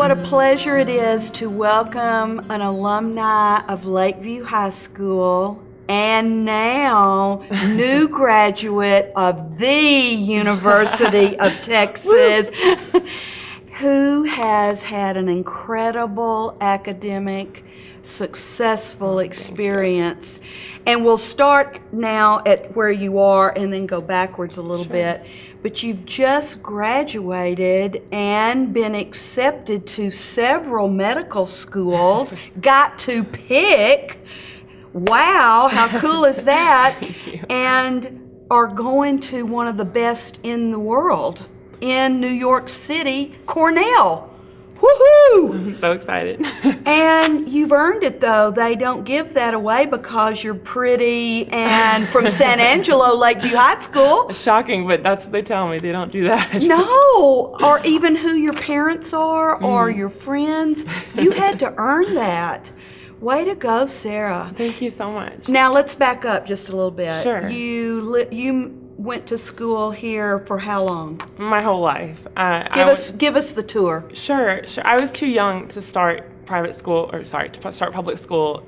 what a pleasure it is to welcome an alumni of Lakeview High School and now new graduate of the University of Texas, who has had an incredible academic, successful experience. And we'll start now at where you are and then go backwards a little bit. But you've just graduated and been accepted to several medical schools, got to pick. Wow, how cool is that? Thank you. And are going to one of the best in the world in New York City, Cornell. Woohoo! I'm so excited. And you've earned it, though. They don't give that away because you're pretty and from San Angelo, Lakeview High School. It's shocking, but that's what they tell me. They don't do that. No, or even who your parents are or your friends. You had to earn that. Way to go, Sarah. Thank you so much. Now let's back up just a little bit. Sure. You went to school here for how long? My whole life. Give us the tour. Sure. I was too young to start public school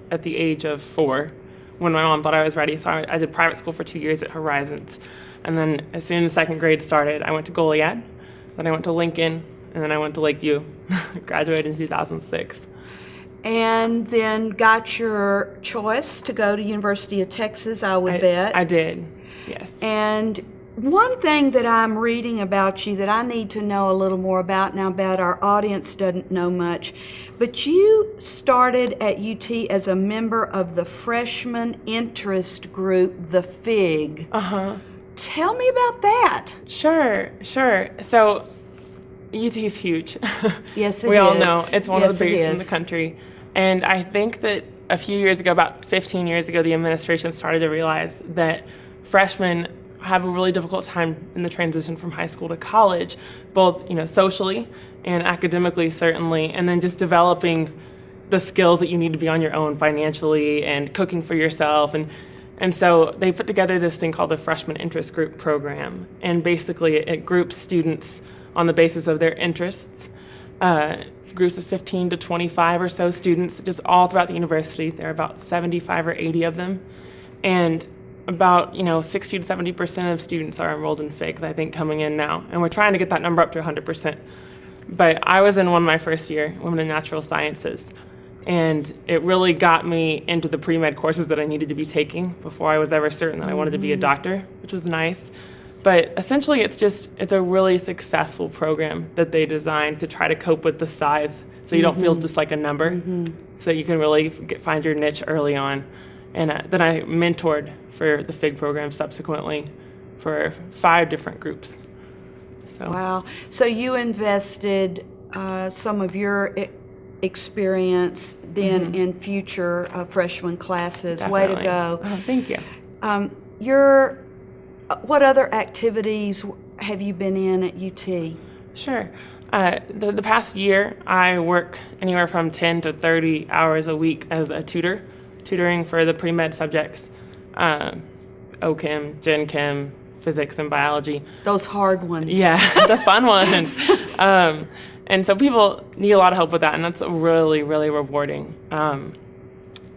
at the age of 4 when my mom thought I was ready. So I did private school for 2 years at Horizons. And then as soon as second grade started, I went to Goliad, then I went to Lincoln, and then I went to Lakeview. Graduated in 2006. And then got your choice to go to University of Texas, I would bet. I did, yes. And one thing that I'm reading about you that I need to know a little more about, now bet our audience doesn't know much, but you started at UT as a member of the freshman interest group, the FIG. Uh-huh. Tell me about that. Sure. So UT is huge. Yes, it is. We all know. It's one of the biggest in is. the country. And I think that a few years ago, about 15 years ago, the administration started to realize that freshmen have a really difficult time in the transition from high school to college, both socially and academically, certainly, and then just developing the skills that you need to be on your own financially and cooking for yourself. And so they put together this thing called the Freshman Interest Group Program. And basically it groups students on the basis of their interests. Groups of 15 to 25 or so students just all throughout the university. There are about 75 or 80 of them. And about 60 to 70% of students are enrolled in FIGs, I think, coming in now. And we're trying to get that number up to 100%. But I was in one my first year, Women in Natural Sciences. And it really got me into the pre-med courses that I needed to be taking before I was ever certain that I wanted to be a doctor, which was nice. But essentially, it's a really successful program that they designed to try to cope with the size, so you don't feel just like a number, so you can really find your niche early on. And then I mentored for the FIG program subsequently for 5 different groups. So. Wow. So you invested some of your experience then in future freshman classes. Definitely. Way to go. Oh, thank you. What other activities have you been in at UT? Sure. The past year, I work anywhere from 10 to 30 hours a week as a tutoring for the pre-med subjects, OChem, Gen Chem, physics, and biology. Those hard ones. Yeah, the fun ones. And so people need a lot of help with that, and that's really, really rewarding. And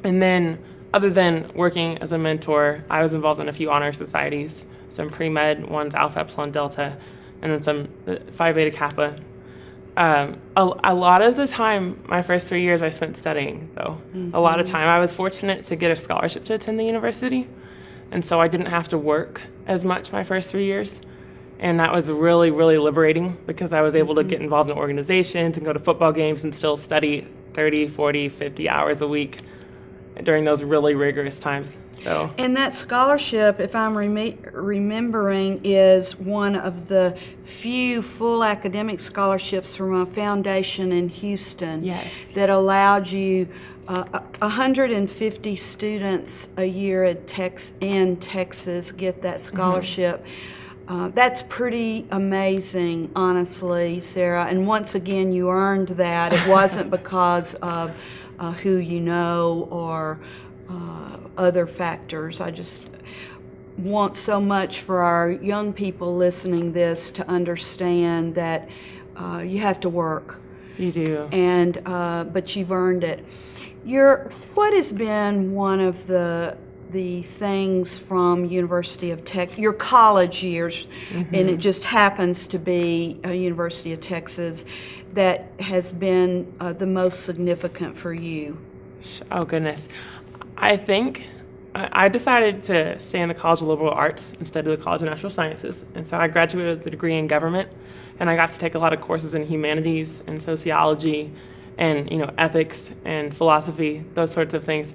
then other than working as a mentor, I was involved in a few honor societies, some pre-med ones, Alpha Epsilon Delta, and then some Phi Beta Kappa. A lot of the time, my first 3 years I spent studying, though. A lot of time. I was fortunate to get a scholarship to attend the university, and so I didn't have to work as much my first 3 years. And that was really, really liberating because I was able to get involved in organizations and go to football games and still study 30, 40, 50 hours a week during those really rigorous times. So. And that scholarship, if I'm remembering, is one of the few full academic scholarships from a foundation in Houston. Yes. That allowed you 150 students a year in Texas get that scholarship. That's pretty amazing, honestly, Sarah. And once again, you earned that. It wasn't because of who you know or other factors. I just want so much for our young people listening this to understand that you have to work. You do. And but you've earned it. What has been one of the things from University of Texas, your college years, and it just happens to be University of Texas, that has been the most significant for you? Oh, goodness. I think I decided to stay in the College of Liberal Arts instead of the College of Natural Sciences. And so I graduated with a degree in government, and I got to take a lot of courses in humanities and sociology and, ethics and philosophy, those sorts of things.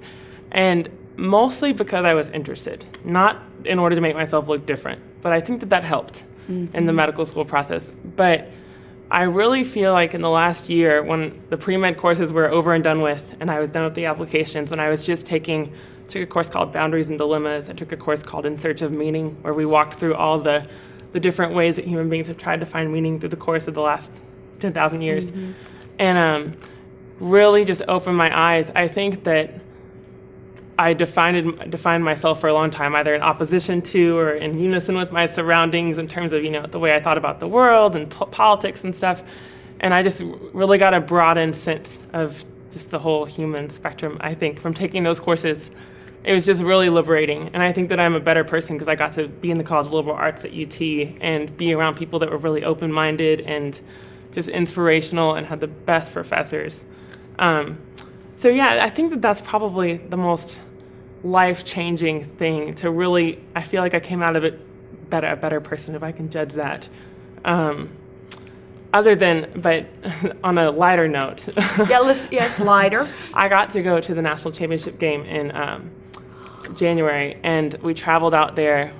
And mostly because I was interested, not in order to make myself look different. But I think that helped in the medical school process. But I really feel like in the last year, when the pre-med courses were over and done with, and I was done with the applications, and I was just took a course called Boundaries and Dilemmas. I took a course called In Search of Meaning, where we walked through all the different ways that human beings have tried to find meaning through the course of the last 10,000 years. And really just opened my eyes. I think that I defined myself for a long time, either in opposition to or in unison with my surroundings in terms of, the way I thought about the world and politics and stuff. And I just really got a broadened sense of just the whole human spectrum, I think, from taking those courses. It was just really liberating. And I think that I'm a better person because I got to be in the College of Liberal Arts at UT and be around people that were really open-minded and just inspirational and had the best professors. So yeah, I think that that's probably the most life-changing thing to really, I feel like I came out of it a better person, if I can judge that. But on a lighter note. Yes, lighter. I got to go to the national championship game in January, and we traveled out there.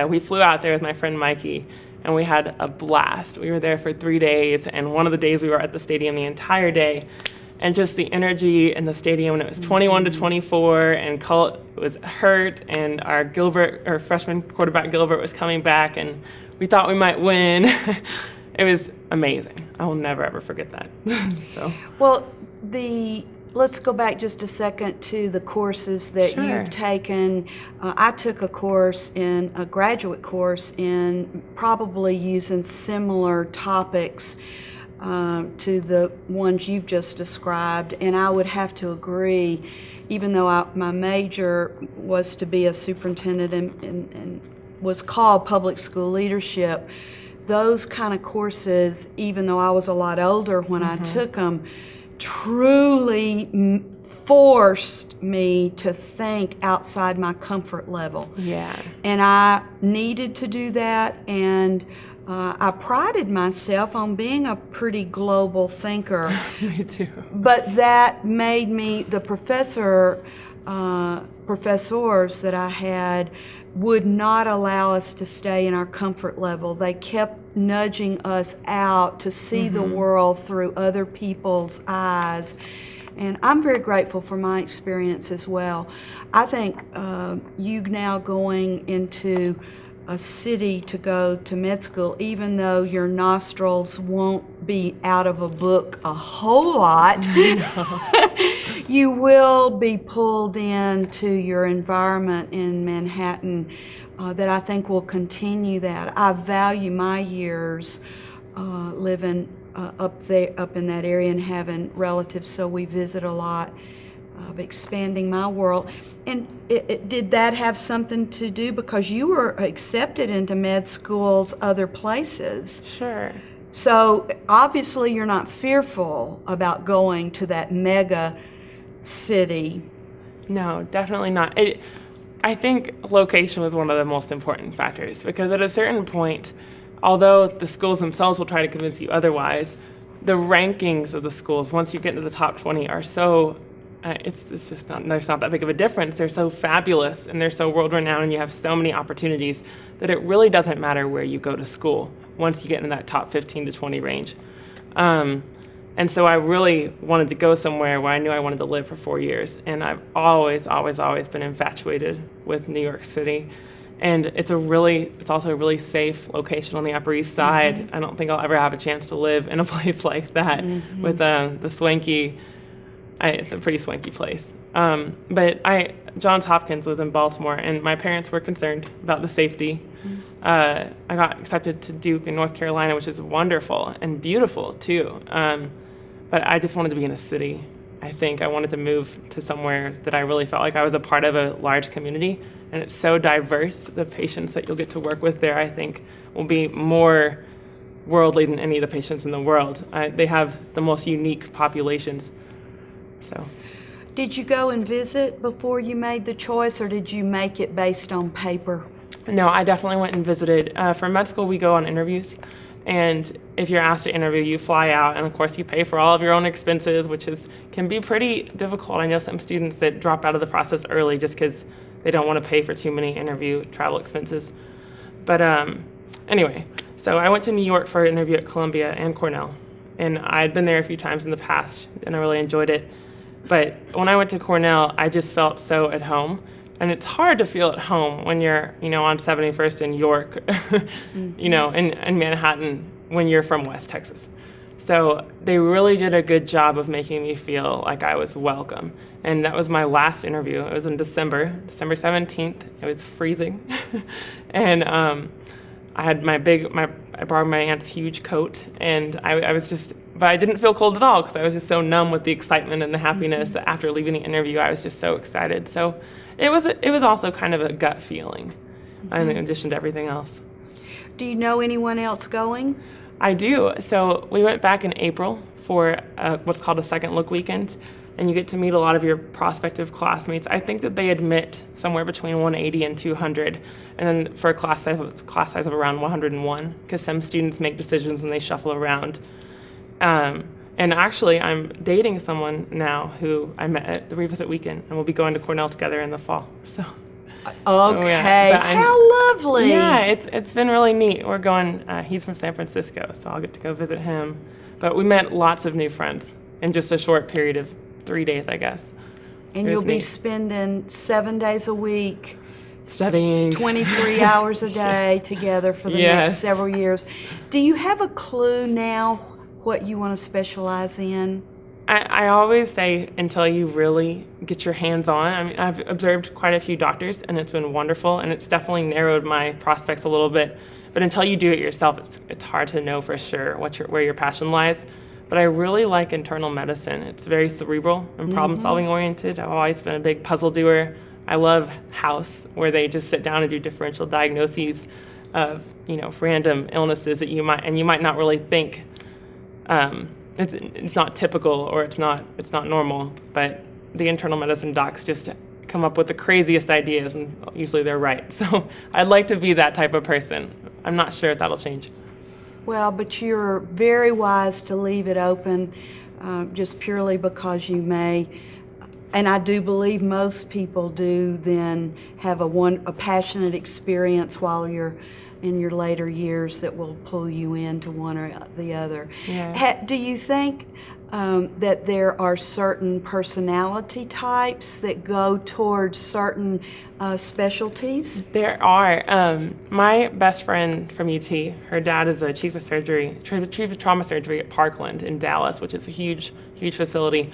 We flew out there with my friend Mikey, and we had a blast. We were there for 3 days, and one of the days we were at the stadium the entire day. And just the energy in the stadium, and it was 21-24, and Colt was hurt, and our freshman quarterback Gilbert was coming back, and we thought we might win. It was amazing. I will never ever forget that. Well, let's go back just a second to the courses that you've taken. I took a graduate course in probably using similar topics to the ones you've just described, and I would have to agree, even though my major was to be a superintendent and was called public school leadership, those kind of courses, even though I was a lot older when I took them, truly forced me to think outside my comfort level. Yeah. And I needed to do that, and I prided myself on being a pretty global thinker. Me too. But that made me, the professors that I had would not allow us to stay in our comfort level. They kept nudging us out to see the world through other people's eyes. And I'm very grateful for my experience as well. I think you now going into a city to go to med school, even though your nostrils won't be out of a book a whole lot, you will be pulled into your environment in Manhattan that I think will continue that. I value my years living up in that area and having relatives, so we visit a lot, of expanding my world. And did that have something to do, because you were accepted into med schools other places? Sure. So obviously you're not fearful about going to that mega city. No, definitely not. I think location was one of the most important factors, because at a certain point, although the schools themselves will try to convince you otherwise, the rankings of the schools, once you get into the top 20, are so it's just not, there's not that big of a difference. They're so fabulous and they're so world-renowned, and you have so many opportunities that it really doesn't matter where you go to school once you get in that top 15 to 20 range. And so I really wanted to go somewhere where I knew I wanted to live for 4 years. And I've always been infatuated with New York City. And it's also a really safe location on the Upper East Side. I don't think I'll ever have a chance to live in a place like that with the swanky. It's a pretty swanky place. But Johns Hopkins was in Baltimore, and my parents were concerned about the safety. I got accepted to Duke in North Carolina, which is wonderful and beautiful too. but I just wanted to be in a city. I think I wanted to move to somewhere that I really felt like I was a part of a large community, and it's so diverse. The patients that you'll get to work with there, I think, will be more worldly than any of the patients in the world. They have the most unique populations. So, Did you go and visit before you made the choice, or did you make it based on paper? no, I definitely went and visited. For med school, we go on interviews, and if you're asked to interview, you fly out, and of course you pay for all of your own expenses, which can be pretty difficult. I know some students that drop out of the process early just because they don't want to pay for too many interview travel expenses. But anyway, so I went to New York for an interview at Columbia and Cornell, and I'd been there a few times in the past, and I really enjoyed it. But when I went to Cornell, I just felt so at home. And it's hard to feel at home when you're, on 71st in York, in Manhattan, when you're from West Texas. So they really did a good job of making me feel like I was welcome. And that was my last interview. It was in December 17th. It was freezing. And I had I borrowed my aunt's huge coat, and I was just, but I didn't feel cold at all because I was just so numb with the excitement and the happiness. After leaving the interview, I was just so excited. So it was also kind of a gut feeling, in addition to everything else. Do you know anyone else going? I do. So we went back in April for what's called a second look weekend, and you get to meet a lot of your prospective classmates. I think that they admit somewhere between 180 and 200, and then for a class size of around 101, because some students make decisions and they shuffle around. And actually, I'm dating someone now who I met at the revisit weekend, and we'll be going to Cornell together in the fall. So. Okay, yeah. How lovely. Yeah, it's been really neat. We're going, he's from San Francisco, so I'll get to go visit him. But we met lots of new friends in just a short period of 3 days, I guess. And you'll be spending 7 days a week, studying 23 hours a day together for the next several years. Do you have a clue now what you want to specialize in? I always say until you really get your hands on. I mean, I've observed quite a few doctors, and it's been wonderful, and it's definitely narrowed my prospects a little bit. But until you do it yourself, it's hard to know for sure where your passion lies. But I really like internal medicine. It's very cerebral and problem-solving oriented. I've always been a big puzzle doer. I love House, where they just sit down and do differential diagnoses of random illnesses that you might not really think. It's not typical or it's not normal, but the internal medicine docs just come up with the craziest ideas, and usually they're right. So I'd like to be that type of person. I'm not sure if that'll change. Well, but you're very wise to leave it open, just purely because you may, and I do believe most people do, then have a passionate experience while you're in your later years that will pull you into one or the other. Yeah. Do you think that there are certain personality types that go towards certain specialties? There are. My best friend from UT, her dad is a chief of trauma surgery at Parkland in Dallas, which is a huge facility.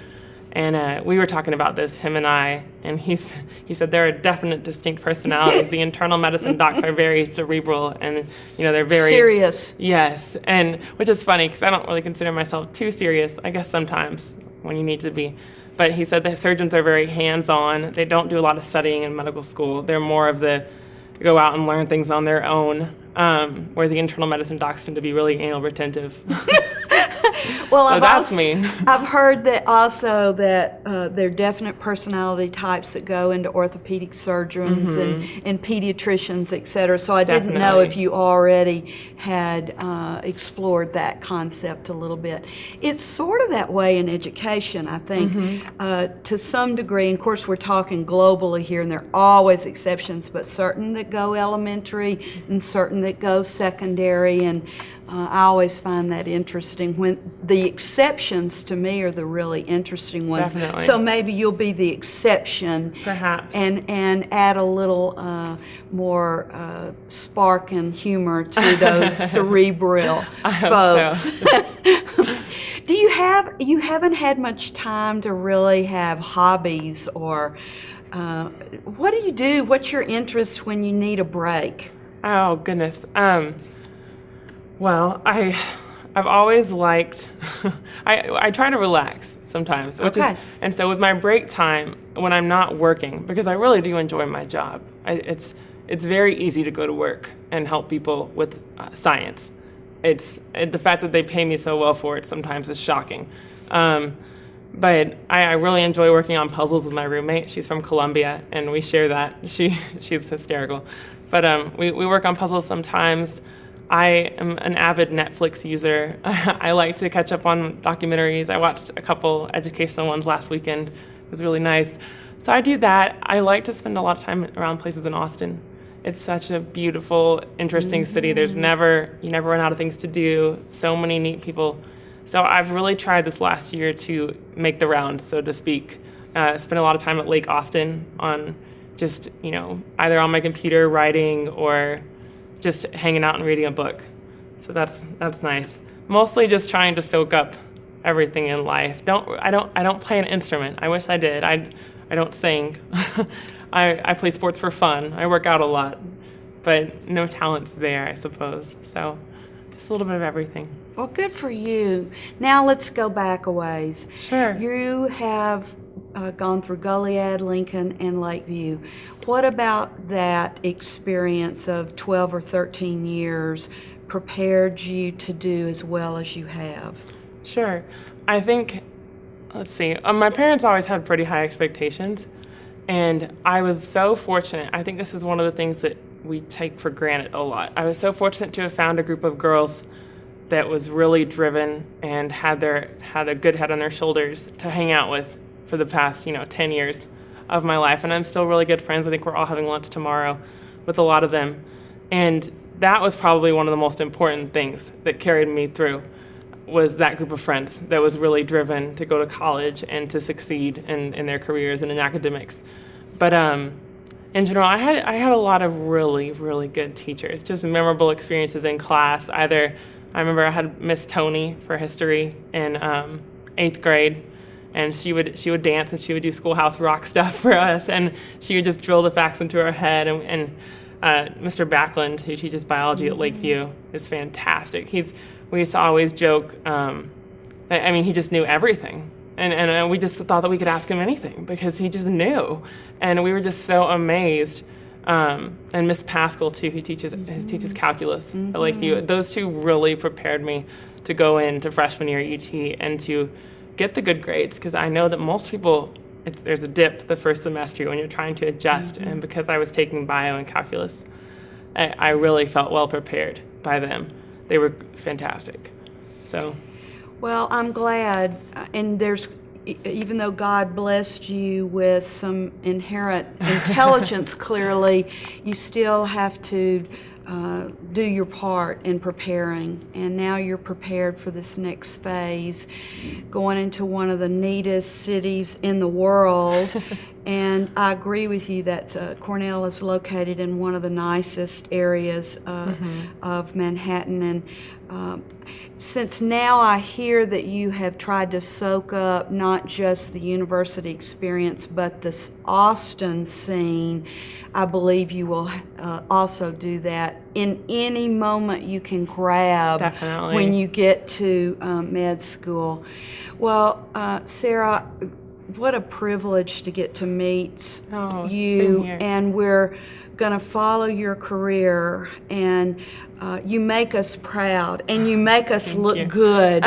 And we were talking about this, him and I, and he said there are definite distinct personalities. The internal medicine docs are very cerebral, and they're very serious. Yes, and which is funny because I don't really consider myself too serious. I guess sometimes when you need to be. But he said the surgeons are very hands-on. They don't do a lot of studying in medical school. They're more of the go out and learn things on their own, where the internal medicine docs tend to be really anal retentive. Well, so that's me. I've heard that also that there are definite personality types that go into orthopedic surgeons and pediatricians, et cetera. So I didn't know if you already had explored that concept a little bit. It's sort of that way in education, I think, to some degree. And of course, we're talking globally here, and there are always exceptions, but certain that go elementary and certain that go secondary. And I always find that interesting when the exceptions to me are the really interesting ones. Definitely. So maybe you'll be the exception, perhaps, and add a little more spark and humor to those cerebral folks. So. You haven't had much time to really have hobbies, or what do you do? What's your interest when you need a break? Oh goodness. Well, I've always liked, I try to relax sometimes. Okay. And so with my break time, when I'm not working, because I really do enjoy my job, it's very easy to go to work and help people with science. The fact that they pay me so well for it sometimes is shocking. But I really enjoy working on puzzles with my roommate. She's from Columbia, and we share that. She's hysterical. But we work on puzzles sometimes. I am an avid Netflix user. I like to catch up on documentaries. I watched a couple educational ones last weekend. It was really nice. So I do that. I like to spend a lot of time around places in Austin. It's such a beautiful, interesting city. You never run out of things to do. So many neat people. So I've really tried this last year to make the rounds, so to speak. Spent a lot of time at Lake Austin on just, either on my computer writing or just hanging out and reading a book. So that's nice. Mostly just trying to soak up everything in life. I don't play an instrument. I wish I did. I don't sing. I play sports for fun. I work out a lot, but no talent's there, I suppose. So just a little bit of everything. Well, good for you. Now let's go back a ways. Sure. You have gone through Goliad, Lincoln, and Lakeview. What about that experience of 12 or 13 years prepared you to do as well as you have? Sure. I think, let's see, my parents always had pretty high expectations, and I was so fortunate. I think this is one of the things that we take for granted a lot. I was so fortunate to have found a group of girls that was really driven and had a good head on their shoulders to hang out with for the past 10 years of my life. And I'm still really good friends. I think we're all having lunch tomorrow with a lot of them. And that was probably one of the most important things that carried me through, was that group of friends that was really driven to go to college and to succeed in their careers and in academics. But in general, I had a lot of really, really good teachers, just memorable experiences in class. I remember I had Miss Tony for history in 8th grade, and she would dance and she would do schoolhouse rock stuff for us, and she would just drill the facts into our head. And Mr. Backlund, who teaches biology at Lakeview, is fantastic. We used to always joke, he just knew everything. And we just thought that we could ask him anything because he just knew. And we were just so amazed. And Miss Pascal, too, who teaches calculus at Lakeview. Those two really prepared me to go into freshman year at UT and to get the good grades, because I know that most people, there's a dip the first semester when you're trying to adjust. And because I was taking bio and calculus, I really felt well prepared by them. They were fantastic. So, well, I'm glad. And even though God blessed you with some inherent intelligence, clearly, you still have to do your part in preparing. And now you're prepared for this next phase, going into one of the neatest cities in the world. And I agree with you that Cornell is located in one of the nicest areas of Manhattan. And since now I hear that you have tried to soak up not just the university experience, but this Austin scene, I believe you will also do that in any moment you can grab. Definitely. When you get to med school. Well, Sara, what a privilege to get to meet you, and we're going to follow your career, and you make us proud, and you make us look good.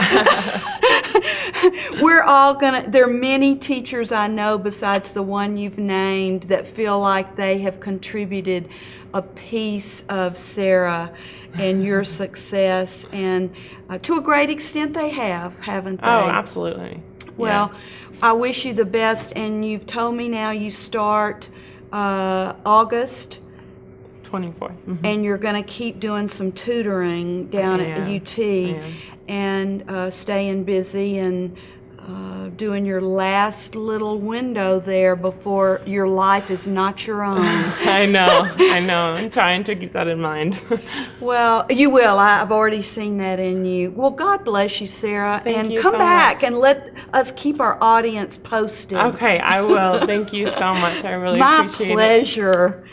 We're all there are many teachers I know besides the one you've named that feel like they have contributed a piece of Sara and your success, and to a great extent they have, haven't they? Oh, absolutely. Well, I wish you the best, and you've told me now you start August 24th. And you're going to keep doing some tutoring down at UT and staying busy and doing your last little window there before your life is not your own. I know. I'm trying to keep that in mind. Well, you will. I've already seen that in you. Well, God bless you, Sara. Thank you come so back much. And let us keep our audience posted. Okay, I will. Thank you so much. I really My appreciate it. pleasure.